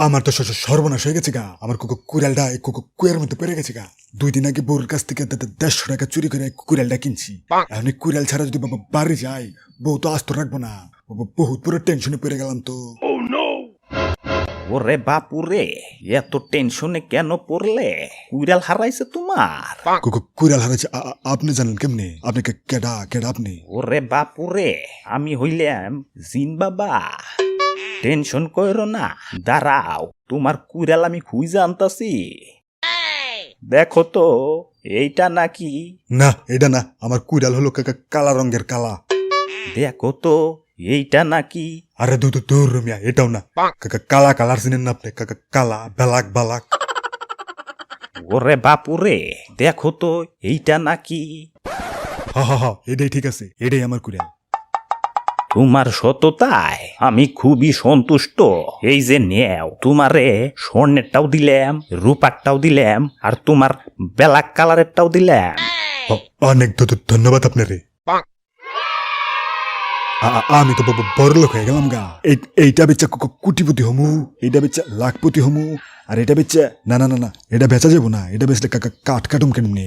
আমার তো সর্বনাশ হয়ে গেছে গা। আমার কুড়ালটা কুয়ের মধ্যে পড়ে গেছে গা। 2 দিন আগে বউর কাছ থেকে 150 টাকা চুরি করে কুড়ালটা কিনছি। এখন কুড়াল ছাড়া যদি বাবা বাড়ি যায়, বউ তো আস্ত রাখবো না। বহুত পুরো টেনশনে পড়ে গেলাম তো। ওরে বাপুরে, এত টেনশনে কেন পড়লে? কুড়াল হারাইছে তোমার? কুড়াল হারাইছে আপনি জানেন কেমনে? আপনি কেডা কেডা আপনি? ওরে বাপুরে, আমি হইলাম জিন বাবা। টেনশন কইরো না, দাঁড়াও, তোমার কুড়াল আমি খুঁজে আনতাছি। দেখো তো, এইটা নাকি? না, এটা না। আমার কুড়াল হলো কালা রঙের কালা। দেখো তো, এইটা নাকি? আরে দূর রমিয়া, এটাও না। কালা কালার চিনেন না আপনি? কালা বেলাক বালাক। ওরে বাপুরে, দেখো তো, এইটা নাকি? হা এটাই ঠিক আছে, এটাই আমার কুড়াল। তোমার সততায় আমি খুবই সন্তুষ্ট। এই যে নেও, তোমারে স্বর্ণেরটাও দিলাম, রূপারটাও দিলাম, আর তোমার ব্ল্যাক কালারেরটাও দিলাম। অনেক ধন্যবাদ আপনারে। আমি তো বড় লোক হয়ে গেলাম গা। এইটা বেচা কোটিপতি হমু, এইটা বেচা লাখপতি হমু, আর এটা বেচা না না না না, এটা বেচা যাবো না। এটা বেচলে কাটুম কেমনে?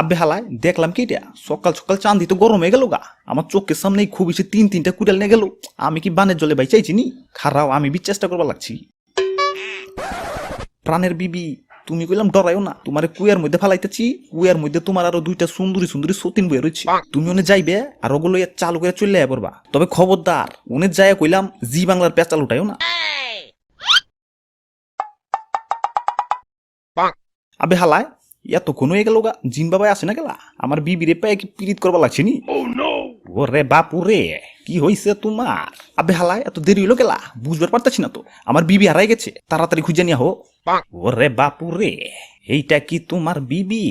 আব্বে হালায়, দেখলাম কি এটা সকাল সকাল চাঁদি তো গরম হয়ে গেল গা। আমার চোখের সামনেই খুব বেশি 3-3টা কুড়াল নিয়ে গেল। আমি কি বানের জলে বাই চাইছি নি? খারাও, আমি চেষ্টা করবার লাগছি। প্রাণের বিবি, তুমি কইলাম ডরাইও না, তোমার কুয়ার মধ্যে ফালাইতেছি। কুয়ার মধ্যে তোমার আরো 2টা সুন্দরী সুন্দরী সতীন বয়ে রয়েছে। তুমি ওনে যাইবে আর ওগুলো চালু করে চলে পড়বা। তবে খবরদার, ওনে যায় কইলাম জি বাংলার পেঁচাল উঠাইও না। আবে হালায়, এতক্ষণ হয়ে গেল গা, জিন বাবাই আসে না গেলা? আমার বিবিরে পায়ে কি পীড়িত করবা লাগছে নি? ওরে বাপুরে, কি হইছে তোমার? আবে হালায়, এত দেরি হইলো গেলা? বুঝবার পারতাছি না তো। আমার বিবি হারাই গেছে, তাড়াতাড়ি খুঁজে নিয়া হো। ওরে বাপুরে, এইটা কি তোমার বিবি?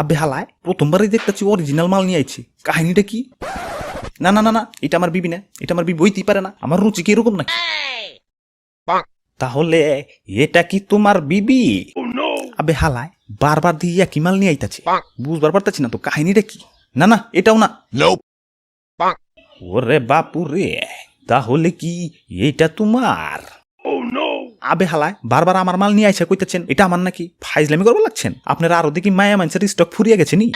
আবে হালায়, প্রথমবারই দেখতেছি অরিজিনাল মাল নিয়ে আইছে। কাহিনীটা কি? না না না না, এটা আমার বিবি না। এটা আমার বিবি হইতেই পারে না। আমার রুচি কি এরকম নাকি? তাহলে এটা কি তোমার বিবি? আবে হালায়, বারবার দিয়ে কি মাল নিয়ে আইতাছে, বুঝবার পারতাছি না তো। কাহিনীটা কি? না না, এটাও না। ওরে বাপুরে, তাহলে কি এটা তোমার? আবে হালায়, বারবার আমার মাল নিয়ে আইসা কইতেছেন এটা আমার নাকি? ফাইজলামি করবো লাগছেন আপনারা। আরো দেখি মায়া মানুষের স্টক ফুরিয়ে গেছে নি?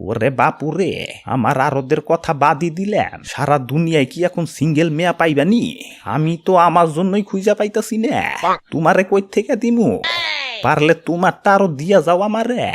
ওরে বাপুরে, আমার আরোদের কথা বাদই দিলেন। সারা দুনিয়ায় কি এখন সিঙ্গেল মেয়া পাইবানি? আমি তো আমার জন্যই খুঁজা পাইতাছি না। তোমারে কই থেকে দিমু? পারলে তোমারটা আরো দিয়া যাও আমারে।